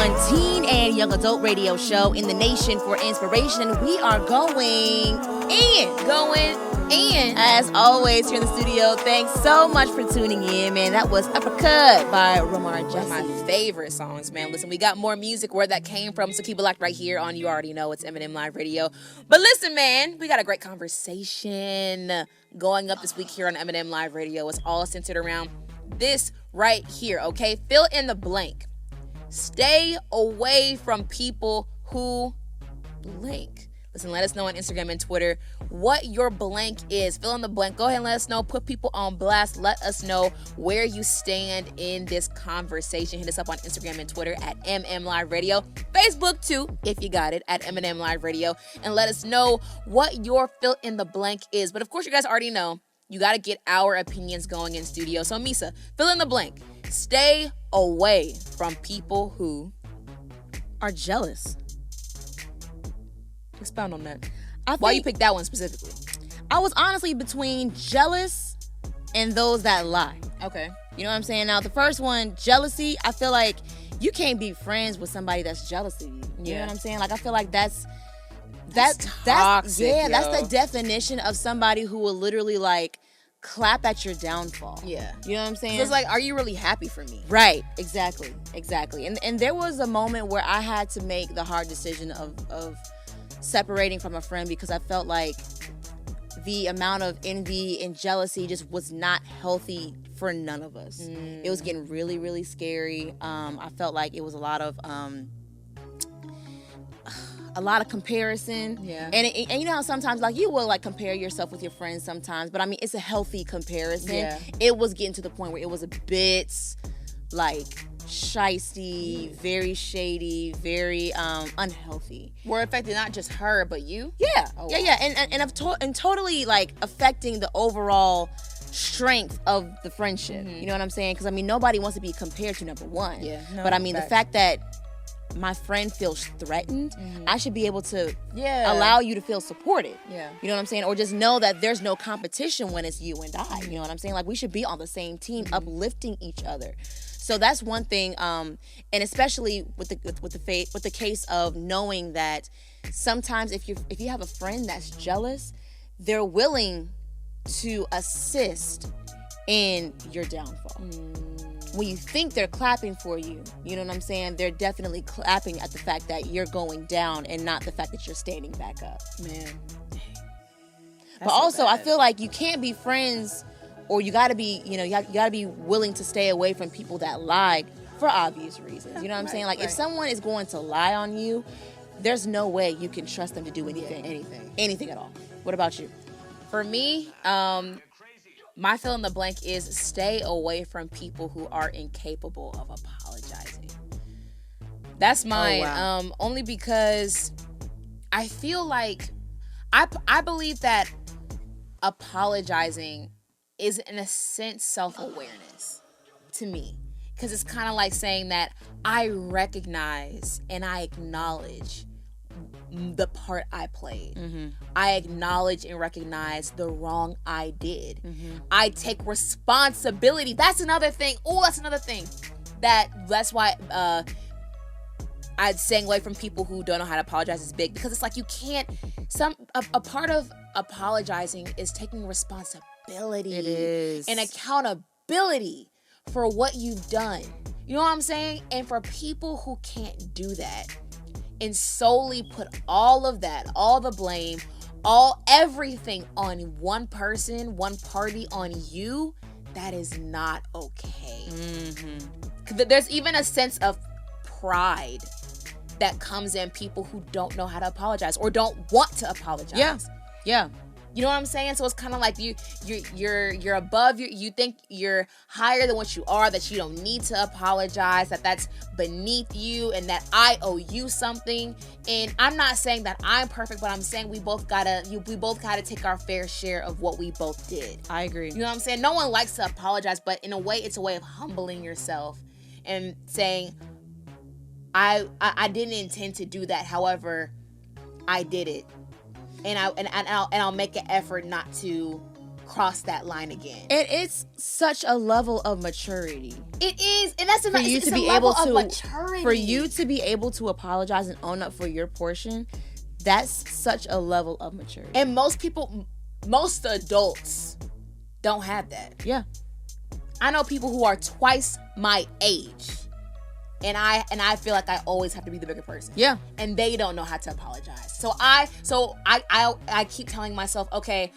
one teen and young adult radio show in the nation for inspiration. And we are going in. As always, here in the studio, thanks so much for tuning in, man. That was Uppercut by Romar Jesse. One of my favorite songs, man. Listen, we got more music where that came from, so keep it locked right here on You Already Know. It's Eminem Live Radio. But listen, man, we got a great conversation going up this week here on Eminem Live Radio. It's all centered around this right here, okay? Fill in the blank. Stay away from people who blank. Listen, let us know on Instagram and Twitter what your blank is. Fill in the blank. Go ahead and let us know. Put people on blast. Let us know where you stand in this conversation. Hit us up on Instagram and Twitter at MM Live Radio. Facebook, too, if you got it, at Eminem Live Radio. And let us know what your fill in the blank is. But, of course, you guys already know you got to get our opinions going in studio. So, Misa, fill in the blank. Stay away from people who are jealous. Expound on that. Why you picked that one specifically? I was honestly between jealous and those that lie. Okay. You know what I'm saying? Now, the first one, jealousy, I feel like you can't be friends with somebody that's jealous of you. You know what I'm saying? Like, I feel like that's toxic, that's the definition of somebody who will literally, like, clap at your downfall. Yeah. You know what I'm saying? So it's like, are you really happy for me? Right. Exactly. And there was a moment where I had to make the hard decision of separating from a friend because I felt like the amount of envy and jealousy just was not healthy for none of us. It was getting really, really scary. I felt like it was a lot of comparison. Yeah. And you know how sometimes like you will like compare yourself with your friends sometimes, but I mean it's a healthy comparison. Yeah. It was getting to the point where it was a bit like shysty, very shady, very unhealthy. Were affected not just her but you? Yeah. Oh, yeah, wow. and totally like affecting the overall strength of the friendship. You know what I'm saying? Because I mean nobody wants to be compared to number one. Yeah. No, but I mean the fact that my friend feels threatened, I should be able to allow you to feel supported. Yeah. You know what I'm saying? Or just know that there's no competition when it's you and I. You know what I'm saying? Like we should be on the same team, uplifting each other. So that's one thing, and especially with the case of knowing that sometimes if you have a friend that's jealous, they're willing to assist in your downfall. When you think they're clapping for you, you know what I'm saying? They're definitely clapping at the fact that you're going down and not the fact that you're standing back up. Man. But also, I feel like you can't be friends, or you gotta be, you gotta be willing to stay away from people that lie for obvious reasons. You know what I'm saying? Like if someone is going to lie on you, there's no way you can trust them to do anything at all. What about you? For me, my fill in the blank is stay away from people who are incapable of apologizing. That's mine. Oh, wow. Only because I feel like I believe that apologizing is in a sense self-awareness to me. Because it's kind of like saying that I recognize and I acknowledge the part I played. I acknowledge and recognize the wrong I did. I take responsibility. That's another thing. That's why I'd staying away from people who don't know how to apologize is big, because it's like you can't. A part of apologizing is taking responsibility. It is. And accountability for what you've done. You know what I'm saying? And for people who can't do that and solely put all of that, all the blame, everything on one person, one party, on you, that is not okay. There's even a sense of pride that comes in people who don't know how to apologize or don't want to apologize. Yeah. You know what I'm saying? So it's kind of like you're above, you think you're higher than what you are, that you don't need to apologize, that's beneath you, and that I owe you something. And I'm not saying that I'm perfect, but I'm saying we both gotta take our fair share of what we both did. I agree. You know what I'm saying? No one likes to apologize, but in a way, it's a way of humbling yourself and saying, I didn't intend to do that. However, I did it. And I'll make an effort not to cross that line again. And it's such a level of maturity. It is, and that's For you it's to a be level able of to, maturity. for you to be able to apologize and own up for your portion, that's such a level of maturity. And most adults don't have that. Yeah. I know people who are twice my age, and I feel like I always have to be the bigger person. Yeah. And they don't know how to apologize. So I keep telling myself, okay,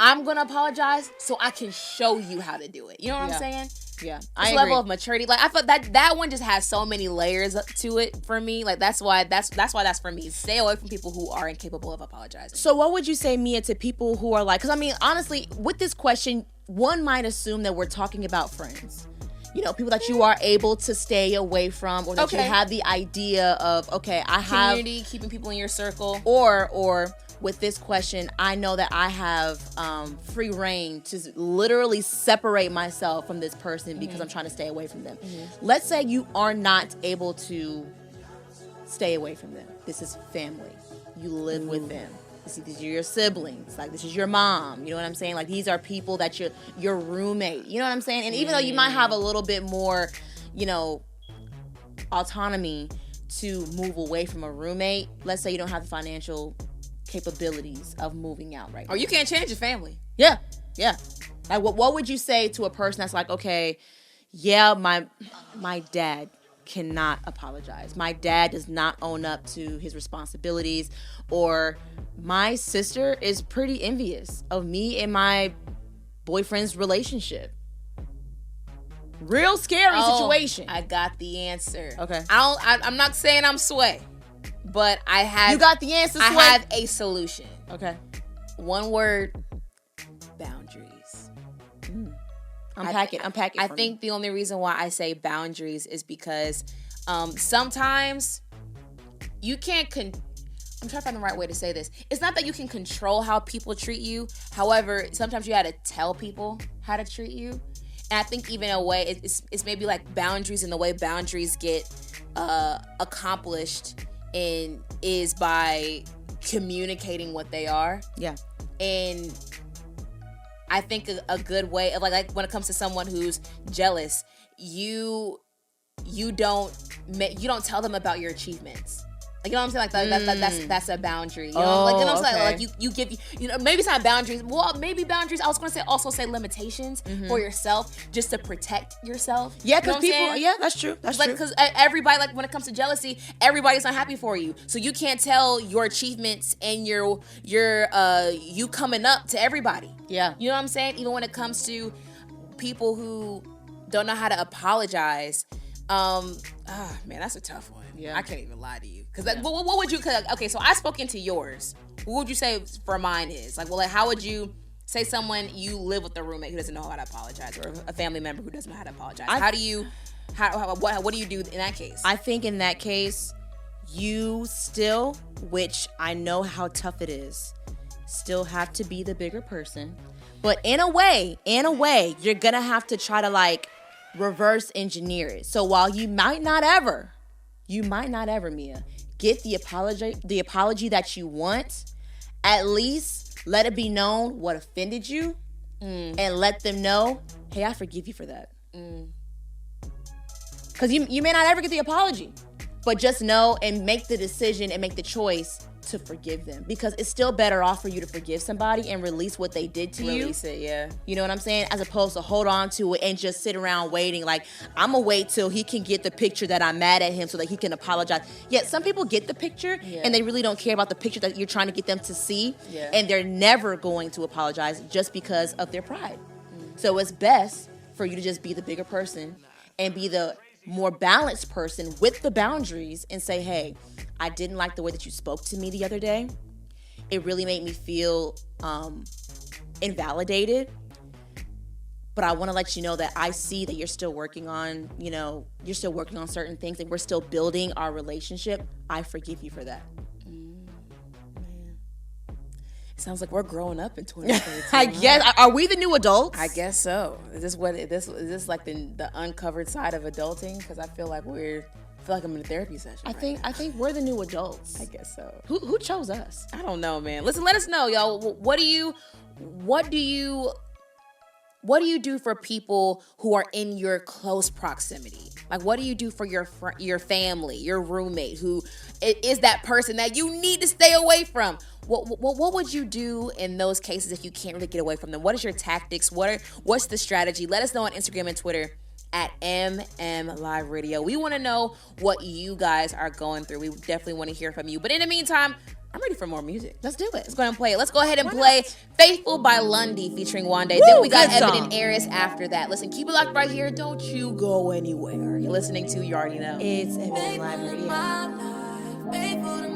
I'm gonna apologize so I can show you how to do it. You know what I'm saying? Yeah. This level of maturity, like I felt that one just has so many layers to it for me. Like that's why that's for me. Stay away from people who are incapable of apologizing. So what would you say, Mia, to people who are like, because I mean, honestly, with this question, one might assume that we're talking about friends. You know, people that you are able to stay away from, or that you have the idea of, okay, I have community, keeping people in your circle, or with this question, I know that I have free reign to literally separate myself from this person because I'm trying to stay away from them. Let's say you are not able to stay away from them. This is family. You live with them. These are your siblings. Like, this is your mom. You know what I'm saying? Like, these are people that your roommate. You know what I'm saying? And even though you might have a little bit more, you know, autonomy to move away from a roommate, let's say you don't have the financial capabilities of moving out right now. Or you can't change your family. Yeah. Like, what would you say to a person that's like, okay, yeah, my dad cannot apologize. My dad does not own up to his responsibilities, or my sister is pretty envious of me and my boyfriend's relationship. Real scary situation. I got the answer. Okay. I'm not saying I'm Sway, but I have. You got the answer, Sway? I have a solution. Okay. One word: boundaries. Unpack it. I think the only reason why I say boundaries is because sometimes you can't. I'm trying to find the right way to say this. It's not that you can control how people treat you. However, sometimes you got to tell people how to treat you. And I think even a way, it's maybe like boundaries, and the way boundaries get accomplished is by communicating what they are. Yeah. And I think a good way of like when it comes to someone who's jealous, you don't tell them about your achievements. Like, you know what I'm saying? Like that's a boundary. You know? Like, you know what I'm saying? Like you give, maybe it's not boundaries. Well, maybe boundaries. I was gonna say limitations for yourself, just to protect yourself. Yeah, because people. Yeah, that's true. That's like, true. Because everybody, like when it comes to jealousy, everybody's not happy for you. So you can't tell your achievements and your you coming up to everybody. Yeah. You know what I'm saying? Even when it comes to people who don't know how to apologize. Man, that's a tough one. Yeah. I can't even lie to you. Because what would you? Okay, so I spoke into yours. What would you say for mine is? Like, well, like, how would you say someone you live with a roommate who doesn't know how to apologize, or a family member who doesn't know how to apologize? What do you do in that case? I think in that case, you still, which I know how tough it is, still have to be the bigger person. But in a way, you're gonna have to try to like reverse engineer it. So while you might not ever, Mia, get the apology that you want, at least let it be known what offended you, and let them know, hey, I forgive you for that. Because you may not ever get the apology, but just know and make the decision and make the choice to forgive them, because it's still better off for you to forgive somebody and release what they did to you. Release it, yeah. You know what I'm saying? As opposed to hold on to it and just sit around waiting. Like, I'm going to wait till he can get the picture that I'm mad at him so that he can apologize. Yet some people get the picture and they really don't care about the picture that you're trying to get them to see. Yeah. And they're never going to apologize just because of their pride. So it's best for you to just be the bigger person and be the more balanced person with the boundaries and say, hey, I didn't like the way that you spoke to me the other day. It really made me feel invalidated. But I want to let you know that I see that you're still working on, you're still working on certain things, and we're still building our relationship. I forgive you for that. Man. It sounds like we're growing up in 2022. I guess. Are we the new adults? I guess so. Is this like the uncovered side of adulting? Because I feel like I'm in a therapy session. I think we're the new adults. I guess so. Who chose us? I don't know, man. Listen, let us know, y'all. What do you what do you do for people who are in your close proximity? Like, what do you do for your family, your roommate, who is that person that you need to stay away from? What would you do in those cases if you can't really get away from them? What is your tactics? What's the strategy? Let us know on Instagram and Twitter at MM Live Radio. We want to know what you guys are going through. We definitely want to hear from you. But in the meantime, I'm ready for more music. Let's do it. Let's go ahead and play it. Let's go ahead and play Faithful by Lundy featuring Wande. Then we got Evan and Aries after that. Listen, keep it locked right here. Don't you go anywhere. You're listening to You Already Know. It's Eminem Live Radio.